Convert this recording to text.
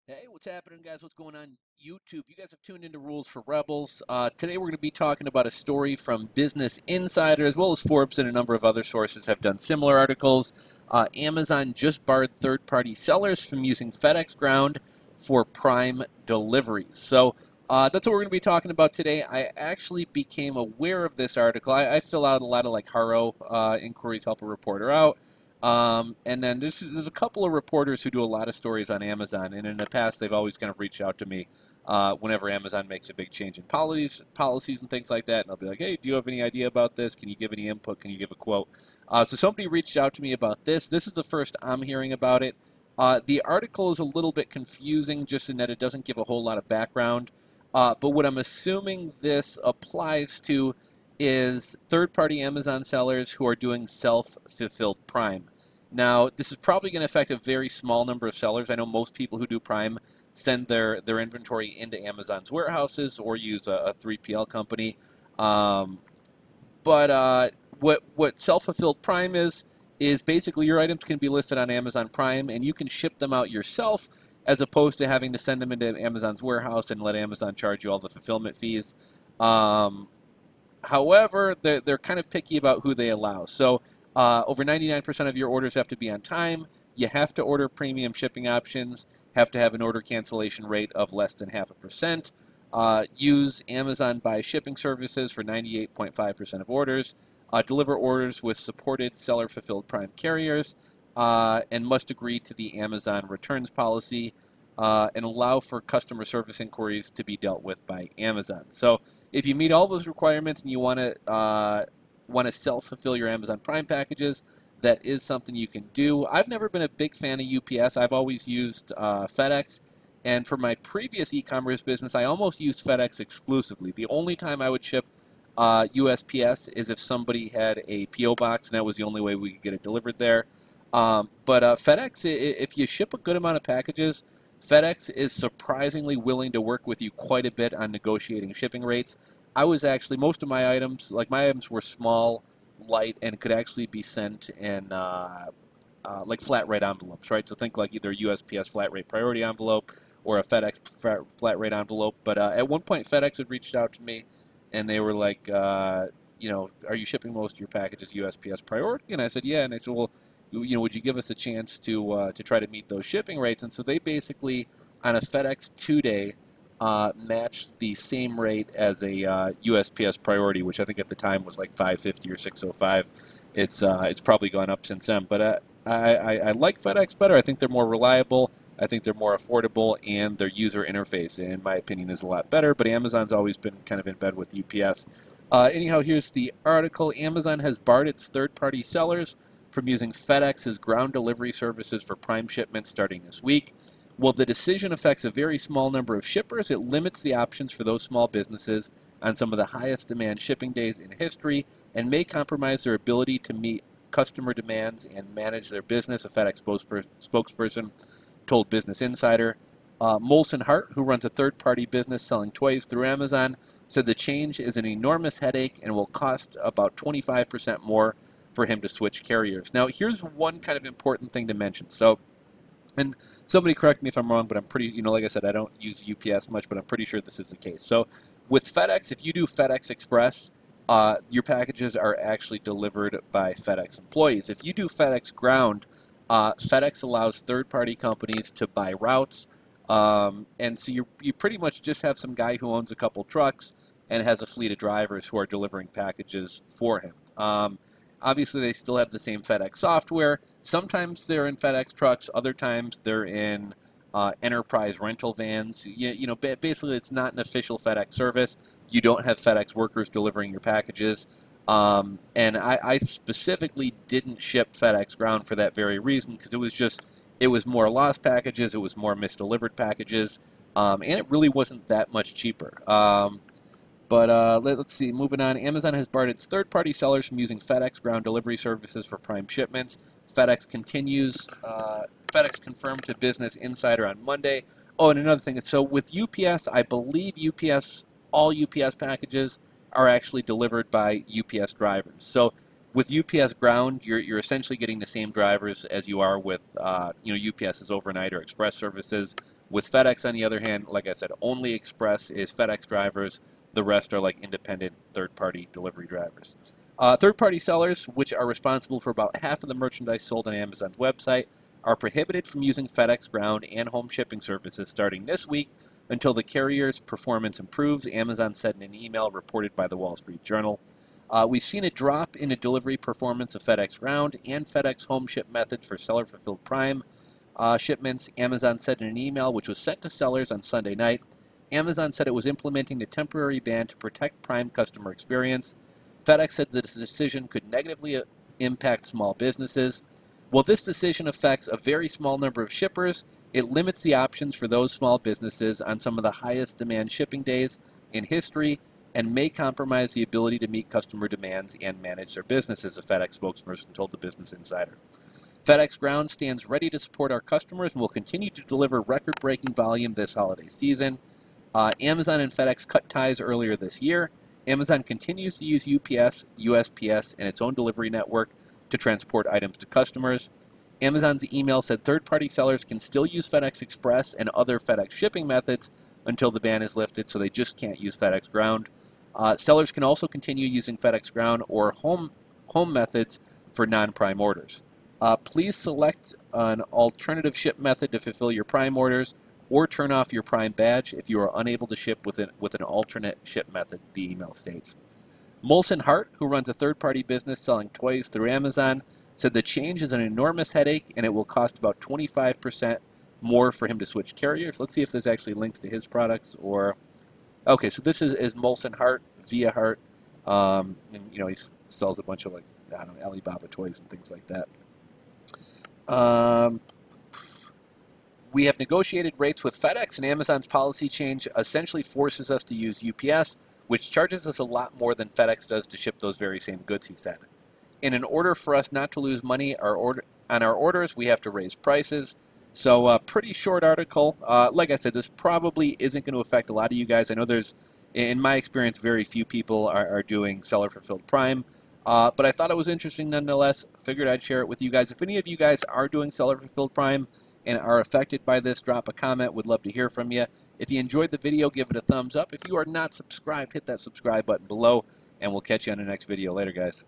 Hey, what's happening, guys? What's going on YouTube? You guys have tuned into Rules for Rebels. Today we're going to be talking about a story from Business Insider, as well as Forbes and a number of other sources have done similar articles. Amazon just barred third-party sellers from using FedEx Ground for Prime deliveries. That's what we're going to be talking about today. I actually became aware of this article. I fill out a lot of like Haro inquiries, help a reporter out. And then there's a couple of reporters who do a lot of stories on Amazon, and in the past they've always kind of reached out to me whenever Amazon makes a big change in policies and things like that, and they'll be like, "Hey, do you have any idea about this? Can you give any input? Can you give a quote?" So somebody reached out to me about this. This is the first I'm hearing about it. The article is a little bit confusing, just in that it doesn't give a whole lot of background. But what I'm assuming this applies to is third-party Amazon sellers who are doing self-fulfilled Prime. Now, this is probably going to affect a very small number of sellers. I know most people who do Prime send their inventory into Amazon's warehouses or use a 3PL company. Um, but what self-fulfilled Prime is basically your items can be listed on Amazon Prime and you can ship them out yourself as opposed to having to send them into Amazon's warehouse and let Amazon charge you all the fulfillment fees. Um, However, they're kind of picky about who they allow. Over 99% of your orders have to be on time. You have to order premium shipping options, have to have an order cancellation rate of less than 0.5%. Use Amazon Buy shipping services for 98.5% of orders. Deliver orders with supported seller fulfilled Prime carriers, and must agree to the Amazon returns policy, and allow for customer service inquiries to be dealt with by Amazon. So if you meet all those requirements and you want to self-fulfill your Amazon Prime packages, that is something you can do. I've never been a big fan of UPS. I've always used FedEx. And for my previous e-commerce business, I almost used FedEx exclusively. The only time I would ship USPS is if somebody had a PO box, and that was the only way we could get it delivered there. But FedEx, if you ship a good amount of packages, FedEx is surprisingly willing to work with you quite a bit on negotiating shipping rates. I was actually, most of my items, like my items were small, light, and could actually be sent in like flat rate envelopes, right? So think like either a USPS flat rate priority envelope or a FedEx flat rate envelope. But at one point, FedEx had reached out to me and they were like, are you shipping most of your packages USPS priority? And I said, yeah. And I said, well, would you give us a chance to try to meet those shipping rates? And so they basically, on a FedEx 2-day, matched the same rate as a USPS priority, which I think at the time was like 550 or 605. It's probably gone up since then. But I like FedEx better. I think they're more reliable. I think they're more affordable, and their user interface, in my opinion, is a lot better. But Amazon's always been kind of in bed with UPS. Anyhow, here's the article. Amazon has barred its third-party sellers from using FedEx's ground delivery services for Prime shipments starting this week. While the decision affects a very small number of shippers, it limits the options for those small businesses on some of the highest demand shipping days in history and may compromise their ability to meet customer demands and manage their business, a FedEx spokesperson told Business Insider. Molson Hart, who runs a third-party business selling toys through Amazon, said the change is an enormous headache and will cost about 25% more for him to switch carriers. Now, here's one kind of important thing to mention. And somebody correct me if I'm wrong, but I'm pretty, like I said, I don't use UPS much, but I'm pretty sure this is the case. So with FedEx, if you do FedEx Express, your packages are actually delivered by FedEx employees. If you do FedEx Ground, FedEx allows third-party companies to buy routes, and so you pretty much just have some guy who owns a couple trucks and has a fleet of drivers who are delivering packages for him. Obviously, they still have the same FedEx software. Sometimes they're in FedEx trucks. Other times they're in enterprise rental vans. Basically, it's not an official FedEx service. You don't have FedEx workers delivering your packages. And I specifically didn't ship FedEx Ground for that very reason, because it was more lost packages, it was more misdelivered packages, and it really wasn't that much cheaper. Let's see, moving on. Amazon has barred its third-party sellers from using FedEx Ground delivery services for Prime shipments. FedEx confirmed to Business Insider on Monday. Oh, and another thing. So with UPS, I believe all UPS packages are actually delivered by UPS drivers. So With UPS Ground, you're essentially getting the same drivers as you are with UPS's overnight or express services. With FedEx, on the other hand, like I said, only express is FedEx drivers. The rest are like independent third-party delivery drivers. Third-party sellers, which are responsible for about half of the merchandise sold on Amazon's website, are prohibited from using FedEx Ground and home shipping services starting this week until the carrier's performance improves, Amazon said in an email reported by the Wall Street Journal. We've seen a drop in the delivery performance of FedEx Ground and FedEx home ship methods for seller-fulfilled Prime shipments, Amazon said in an email which was sent to sellers on Sunday night. Amazon said it was implementing a temporary ban to protect Prime customer experience. FedEx said that this decision could negatively impact small businesses. While this decision affects a very small number of shippers, it limits the options for those small businesses on some of the highest demand shipping days in history and may compromise the ability to meet customer demands and manage their businesses, a FedEx spokesperson told the Business Insider. FedEx Ground stands ready to support our customers and will continue to deliver record-breaking volume this holiday season. Amazon and FedEx cut ties earlier this year. Amazon continues to use UPS, USPS, and its own delivery network to transport items to customers. Amazon's email said third-party sellers can still use FedEx Express and other FedEx shipping methods until the ban is lifted, so they just can't use FedEx Ground. Sellers can also continue using FedEx Ground or home methods for non-Prime orders. Please select an alternative ship method to fulfill your Prime orders, or turn off your Prime badge if you are unable to ship with an alternate ship method, the email states. Molson Hart, who runs a third-party business selling toys through Amazon, said the change is an enormous headache and it will cost about 25% more for him to switch carriers. Let's see if there's actually links to his products. Okay, so this is Molson Hart, Via Hart. And, he sells a bunch of Alibaba toys and things like that. We have negotiated rates with FedEx, and Amazon's policy change essentially forces us to use UPS, which charges us a lot more than FedEx does to ship those very same goods, he said. In order for us not to lose money on our orders, we have to raise prices. So pretty short article. Like I said, this probably isn't going to affect a lot of you guys. I know there's, in my experience, very few people are doing seller-fulfilled Prime. But I thought it was interesting nonetheless. Figured I'd share it with you guys. If any of you guys are doing seller-fulfilled Prime and are affected by this, drop a comment. Would love to hear from you. If you enjoyed the video, give it a thumbs up. If you are not subscribed, hit that subscribe button below, and we'll catch you on the next video. Later, guys.